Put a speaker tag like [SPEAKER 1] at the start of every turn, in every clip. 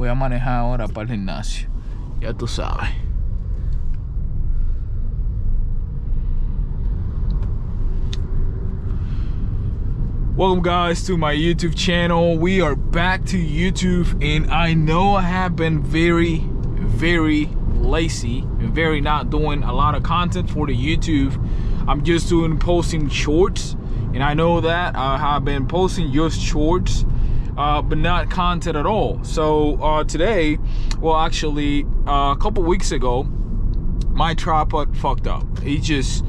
[SPEAKER 1] Voy a manejar ahora para el gimnasio. Ya tú sabes. Welcome guys to my YouTube channel. We are back to YouTube, and I know I have been very lazy and very not doing a lot of content for the YouTube. I'm just posting shorts, and I know that I have been posting just shorts, but not content at all. So today, well actually a couple weeks ago, my tripod fucked up. It's just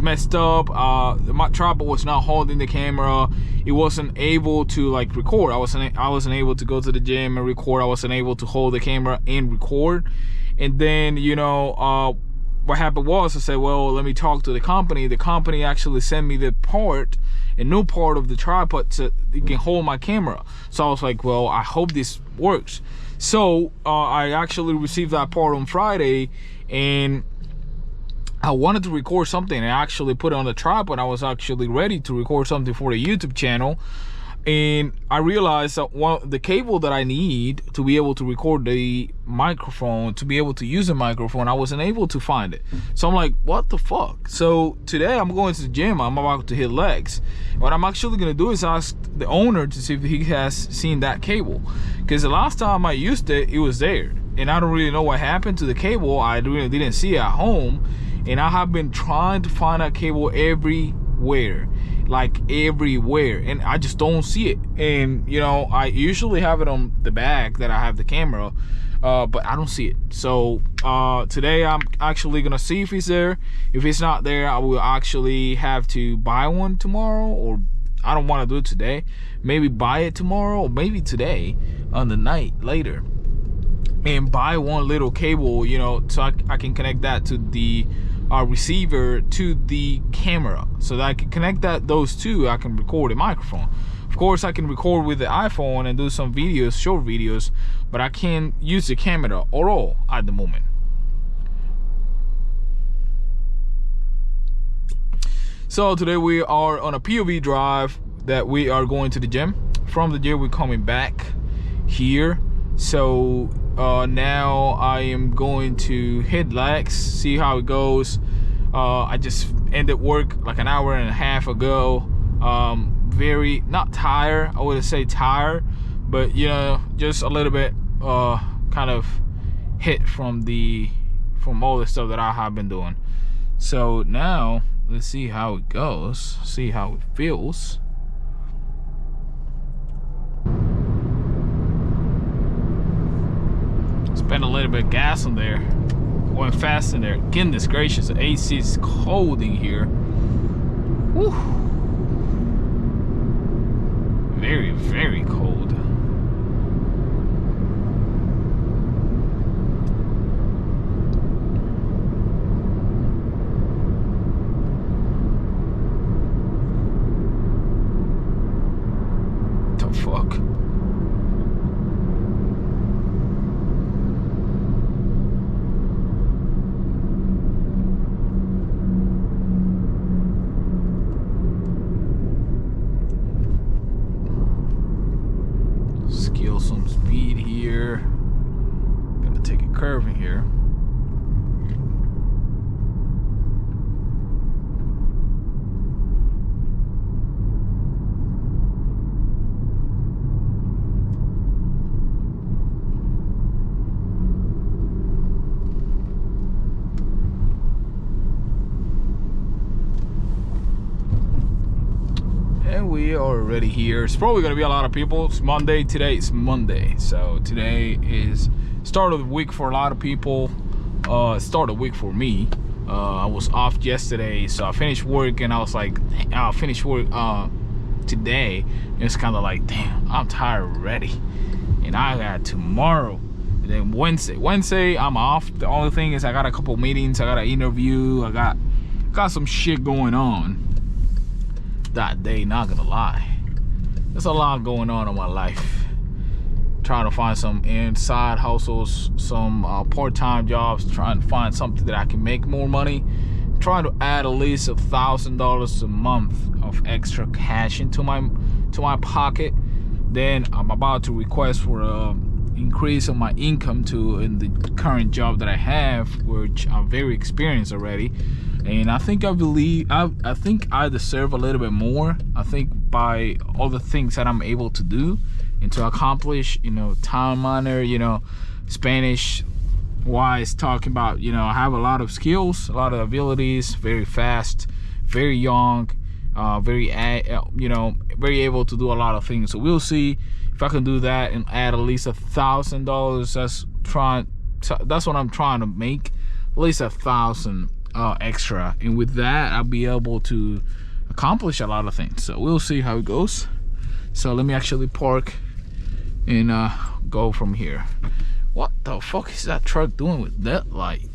[SPEAKER 1] messed up. My tripod was not holding the camera. It wasn't able to like record. I wasn't able to go to the gym and record. I wasn't able to hold the camera and record. And then, you know, what happened was I said, well, let me talk to the company. The company actually sent me the part, a new part of the tripod so it can hold my camera. So I was like, well, I hope this works. So I actually received that part on Friday, and I wanted to record something. I actually put it on the tripod. I was actually ready to record something for the YouTube channel, and I realized that the cable that I need to be able to record the microphone, to be able to use the microphone, I wasn't able to find it. So I'm like, what the fuck? So today I'm going to the gym. I'm about to hit legs. What I'm actually gonna do is ask the owner to see if he has seen that cable, because the last time I used it, it was there, and I don't really know what happened to the cable. I really didn't see it at home. And I have been trying to find a cable everywhere, like everywhere, and I just don't see it. And you know, I usually have it on the bag that I have the camera, but I don't see it. So today I'm actually gonna see if it's there. If it's not there, I will actually have to buy one tomorrow, or I don't want to do it today. Maybe buy it tomorrow, or maybe today on the night later, and buy one little cable, you know, so I can connect that to the receiver to the camera, so that I can connect those two. I can record a microphone. Of course, I can record with the iPhone and do some videos, short videos, but I can't use the camera at all at the moment. So today we are on a POV drive that we are going to the gym. From the gym, we're coming back here. So now I am going to hit legs, see how it goes. I just ended work like an hour and a half ago. Very not tired, I wouldn't say tired, but you know, just a little bit kind of hit from all the stuff that I have been doing. So now let's see how it goes, see how it feels. Spent a little bit of gas on there, went fast in there. Goodness gracious, the AC is cold in here. Whew. Very cold. The fuck? Some speed here. Gonna take a curve in here. We are already here. It's probably gonna be a lot of people. It's Monday. Today it's Monday, so today is start of the week for a lot of people. Start of the week for me. I was off yesterday, so I finished work and I was like, I'll finish work today. And it's kind of like, damn, I'm tired already, and I got tomorrow. And then Wednesday I'm off. The only thing is I got a couple meetings, I got an interview, I got some shit going on that day, not gonna lie. There's a lot going on in my life. Trying to find some inside hustles, some part-time jobs, trying to find something that I can make more money, trying to add at least $1,000 a month of extra cash into my pocket. Then I'm about to request for a increase on my income too in the current job that I have, which I'm very experienced already. And I think I think I deserve a little bit more. I think by all the things that I'm able to do and to accomplish, you know, time manner, you know, Spanish wise, talking about, you know, I have a lot of skills, a lot of abilities, very fast, very young, very very able to do a lot of things. So we'll see if I can do that and add at least $1,000. That's what I'm trying to make, at least 1,000 extra, and with that I'll be able to accomplish a lot of things. So we'll see how it goes. So let me actually park and go from here. What the fuck is that truck doing with that light?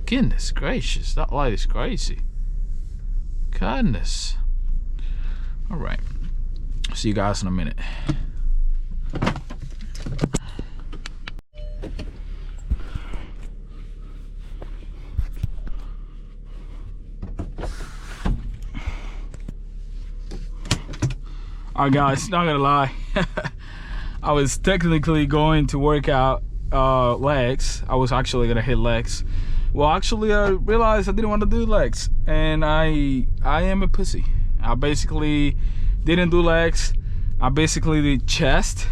[SPEAKER 1] Goodness gracious, that light is crazy. Goodness. All right, see you guys in a minute. Alright guys, not gonna lie, I was technically going to work out legs. I was actually gonna hit legs. Well, actually I realized I didn't want to do legs, and I am a pussy. I basically didn't do legs. I basically did chest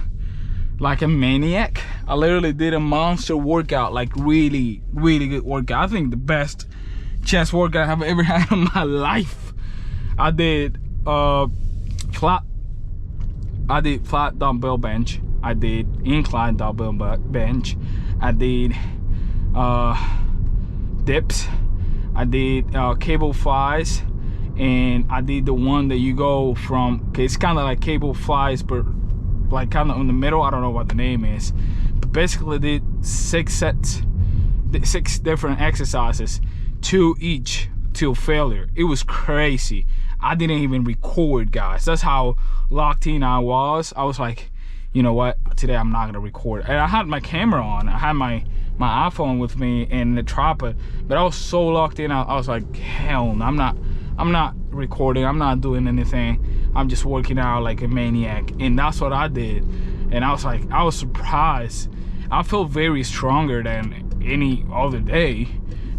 [SPEAKER 1] like a maniac. I literally did a monster workout, like really good workout. I think the best chest workout I've ever had in my life. I did flat dumbbell bench. I did incline dumbbell bench. I did dips. I did cable flies, and I did the one that you go from, okay, it's kind of like cable flies but like kind of in the middle. I don't know what the name is, but basically did 6 sets, 6 different exercises, 2 each till failure. It was crazy. I didn't even record, guys. That's how locked in I was. I was like, you know what, today I'm not gonna record. And I had my camera on, I had my iPhone with me and the tripod, but I was so locked in. I was like, hell no, I'm not recording, I'm not doing anything, I'm just working out like a maniac. And that's what I did. And I was like, I was surprised. I felt very stronger than any other day,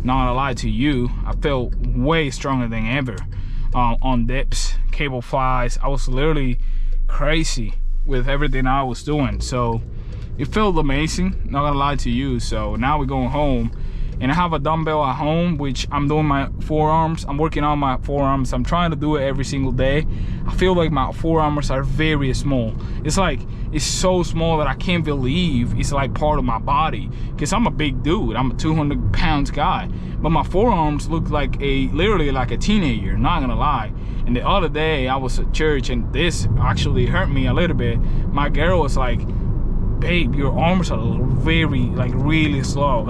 [SPEAKER 1] not gonna lie to you. I felt way stronger than ever. On dips, cable flies, I was literally crazy with everything I was doing. So it felt amazing, not gonna lie to you. So now we're going home, and I have a dumbbell at home, which I'm doing my forearms. I'm working on my forearms. I'm trying to do it every single day. I feel like my forearms are very small. It's like, it's so small that I can't believe it's like part of my body, because I'm a big dude. I'm a 200 pounds guy, but my forearms look like literally like a teenager, not gonna lie. And the other day I was at church, and this actually hurt me a little bit. My girl was like, babe, your arms are very, like, really slow,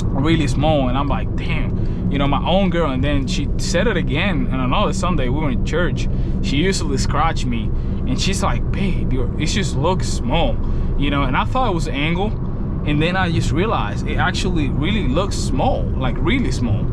[SPEAKER 1] really small. And I'm like, damn, you know, my own girl. And then she said it again, and another Sunday we were in church, she usually scratched me, and she's like, babe, it just looks small, you know. And I thought it was an angle, and then I just realized it actually really looks small, like really small.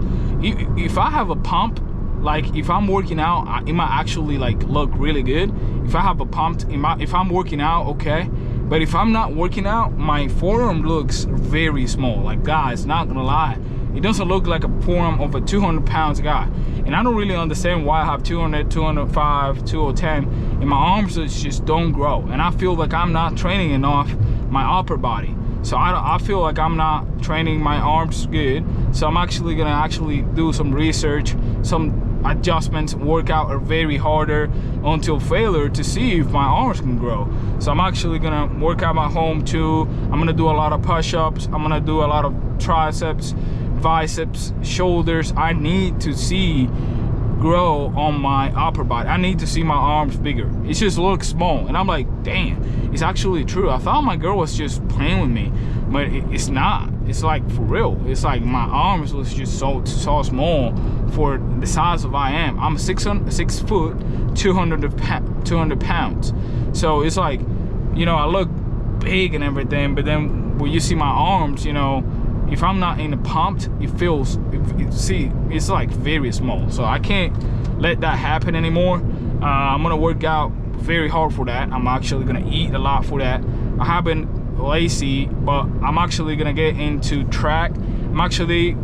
[SPEAKER 1] If I have a pump, like if I'm working out, it might actually like look really good. If I have a pump, if I'm working out, okay. But if I'm not working out, my forearm looks very small. Like, guys, not gonna lie, it doesn't look like a forearm of a 200 pounds guy. And I don't really understand why I have 200, 205, 210, and my arms just don't grow. And I feel like I'm not training enough my upper body. So I feel like I'm not training my arms good. So I'm actually gonna do some research, some adjustments, workout are very harder until failure to see if my arms can grow. So I'm actually gonna work out at home too. I'm gonna do a lot of push-ups. I'm gonna do a lot of triceps, biceps, shoulders. I need to see grow on my upper body. I need to see my arms bigger. It just looks small, and I'm like, damn, it's actually true. I thought my girl was just playing with me, but it's not. It's like for real. It's like my arms was just so small for the size of I am. I'm 6 foot, 200 pounds. So it's like, you know, I look big and everything, but then when you see my arms, you know, if I'm not in the pumped, it feels, it's like very small. So I can't let that happen anymore. I'm gonna work out very hard for that. I'm actually gonna eat a lot for that. I have been lazy, but I'm actually gonna get into track. I'm actually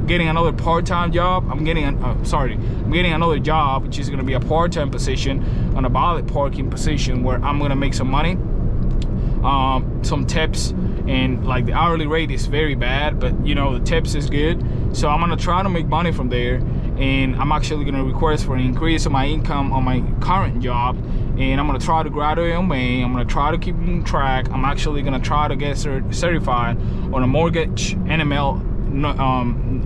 [SPEAKER 1] getting another part-time job. I'm getting another job, which is gonna be a part-time position on a valet parking position, where I'm gonna make some money, some tips, and like the hourly rate is very bad, but you know, the tips is good. So I'm gonna try to make money from there, and I'm actually gonna request for an increase of my income on my current job, and I'm gonna try to graduate in May. I'm gonna try to keep on track. I'm actually gonna try to get certified on a mortgage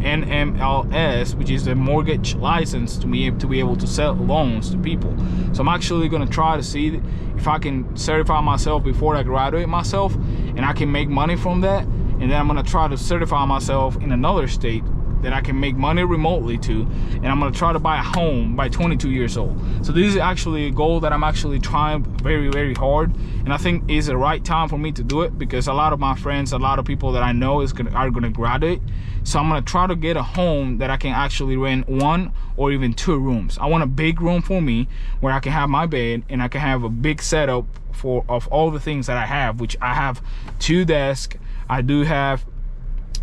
[SPEAKER 1] NMLS, which is a mortgage license to be able to sell loans to people. So I'm actually gonna try to see if I can certify myself before I graduate myself, and I can make money from that. And then I'm gonna try to certify myself in another state that I can make money remotely to, and I'm gonna try to buy a home by 22 years old. So this is actually a goal that I'm actually trying very, very hard, and I think is the right time for me to do it, because a lot of my friends, a lot of people that I know are gonna graduate. So I'm gonna try to get a home that I can actually rent 1 or even 2 rooms. I want a big room for me where I can have my bed, and I can have a big setup of all the things that I have, which I have 2 desks, I do have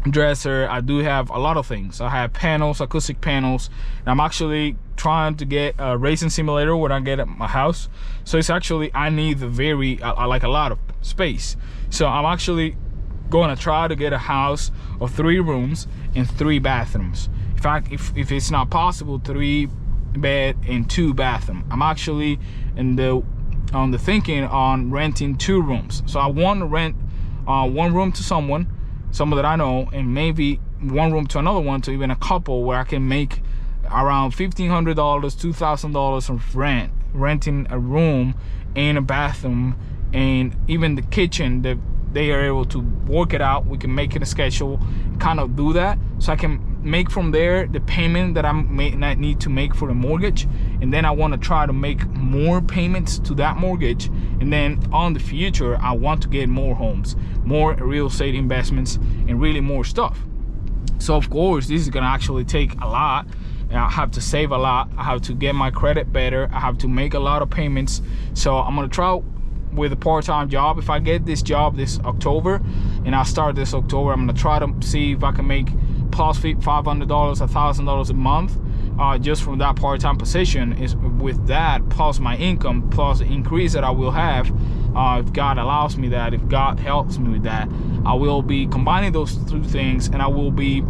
[SPEAKER 1] dresser, I do have a lot of things. I have panels, acoustic panels, and I'm actually trying to get a racing simulator when I get at my house. So it's actually, I need I like a lot of space. So I'm actually going to try to get a house of 3 rooms and 3 bathrooms. If it's not possible, 3 bed and 2 bathroom. I'm actually on the thinking on renting 2 rooms. So I want to rent 1 room to someone that I know, and maybe 1 room to another one, to even a couple, where I can make around $1,500, $2,000 of renting a room and a bathroom, and even the kitchen, that they are able to work it out. We can make it a schedule, kind of do that, so I can make from there the payment that I may not need to make for the mortgage, and then I want to try to make more payments to that mortgage, and then on the future I want to get more homes, more real estate investments, and really more stuff. So of course this is gonna actually take a lot. I have to save a lot, I have to get my credit better, I have to make a lot of payments. So I'm gonna try with a part-time job. If I get this job this October, and I start this October, I'm gonna try to see if I can make plus $500, $1,000 a month, just from that part-time position. Is with that plus my income plus the increase that I will have, if God allows me that, if God helps me with that, I will be combining those 2 things, and I will be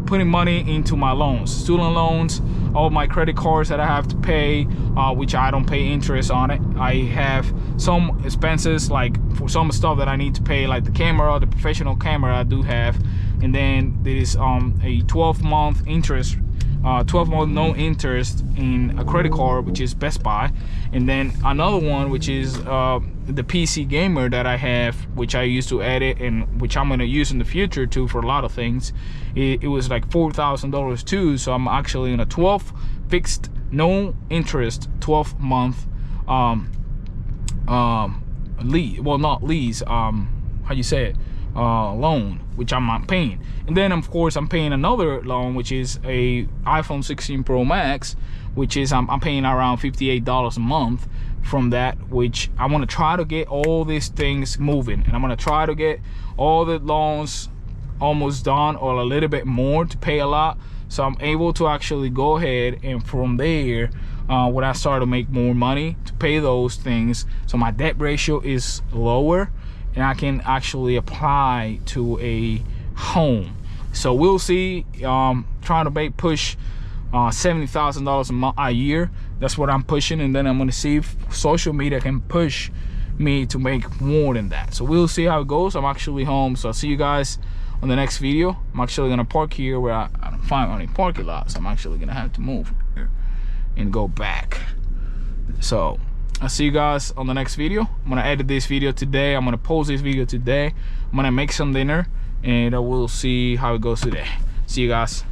[SPEAKER 1] putting money into my loans, student loans, all my credit cards that I have to pay, which I don't pay interest on it. I have some expenses, like for some stuff that I need to pay, like the camera, the professional camera I do have, and then there is a 12-month interest, 12-month no interest in a credit card, which is Best Buy, and then another one, which is the PC gamer that I have, which I used to edit, and which I'm gonna use in the future too for a lot of things. It was like $4,000 too. So I'm actually in a 12 fixed no interest 12-month lease, well not lease, how you say it, loan, which I'm not paying. And then of course I'm paying another loan, which is a iPhone 16 Pro Max, which is I'm paying around $58 a month from that, which I want to try to get all these things moving, and I'm going to try to get all the loans almost done, or a little bit more to pay a lot, so I'm able to actually go ahead, and from there when I start to make more money to pay those things, so my debt ratio is lower, and I can actually apply to a home. So we'll see. Trying to push $70,000 a year. That's what I'm pushing, and then I'm gonna see if social media can push me to make more than that. So we'll see how it goes. I'm actually home, so I'll see you guys on the next video. I'm actually gonna park here where I don't find any parking lot, so I'm actually gonna have to move here and go back. So I'll see you guys on the next video. I'm gonna edit this video today. I'm gonna post this video today. I'm gonna make some dinner, and we'll see how it goes today. See you guys.